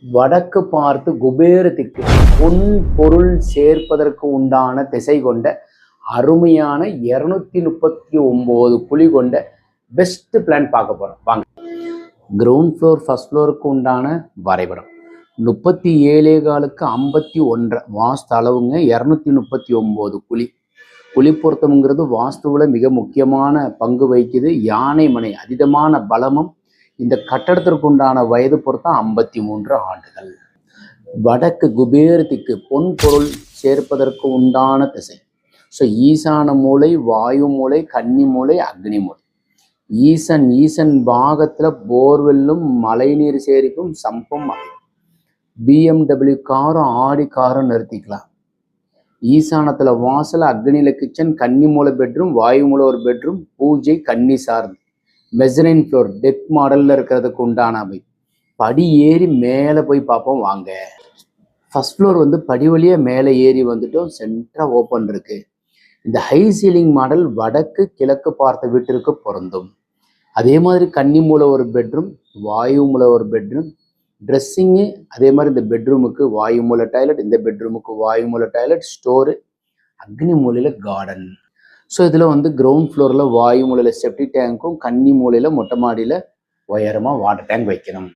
வடக்கு பார்த்து குபேரத்திற்கு பொன் பொருள் சேர்ப்பதற்கு உண்டான திசை கொண்ட அருமையான 239 குழி கொண்ட பெஸ்ட் பிளான் பார்க்க போறோம். வாங்க. கிரவுண்ட் ஃப்ளோர் ஃபர்ஸ்ட் ஃப்ளோருக்கு உண்டான வரைபடம் 37 51 வாஸ்து அளவுங்க. 239 குழி பொருத்தம்ங்கிறது வாஸ்துவில் மிக முக்கியமான பங்கு வகிக்குது. யானை மனை அதீதமான பலமும் இந்த கட்டடத்திற்கு உண்டான வயது பொறுத்தா 53 ஆண்டுகள். வடக்கு குபேரத்திற்கு பொன் பொருள் சேர்ப்பதற்கு உண்டான திசை. ஸோ ஈசான மூலை, வாயு மூலை, கன்னி மூலை, அக்னி மூலை. ஈசன் பாகத்தில் போர்வெல்லும் மழைநீர் சேரிக்கும் சம்பம் அமையும். BMW காரும் ஆடி காரும் நிறுத்திக்கலாம். ஈசானத்தில் வாசல், அக்னியில் கிச்சன், கன்னி மூலை பெட்ரூம், வாயு மூலை ஒரு பெட்ரூம், பூஜை கன்னி சார்ந்து. மெசரின் ஃப்ளோர் டெக் மாடலில் இருக்கிறதுக்கு உண்டான அமைப்பு. படி ஏறி மேலே போய் பார்ப்போம் வாங்க. ஃபர்ஸ்ட் ஃப்ளோர் படி வழியாக மேலே ஏறி வந்துட்டோம். சென்டராக ஓப்பன் இருக்கு. இந்த ஹை சீலிங் மாடல் வடக்கு கிழக்கு பார்த்த வீட்டிற்கு பொருந்தும். அதே மாதிரி கன்னி மூலை ஒரு பெட்ரூம், வாயு மூலை ஒரு பெட்ரூம், ட்ரெஸ்ஸிங்கு அதே மாதிரி இந்த பெட்ரூமுக்கு வாயு மூலை டாய்லெட், இந்த பெட்ரூமுக்கு வாயு மூலை டாய்லெட், ஸ்டோரு, அக்னி மூலையில் கார்டன். ஸோ இதில் கிரவுண்ட் ஃப்ளோரில் வாயு மூலையில் செப்டி டேங்க்கும், கன்னி மூலையில் மொட்டை மாடியில் உயரமாக வாட்டர் டேங்க் வைக்கணும்.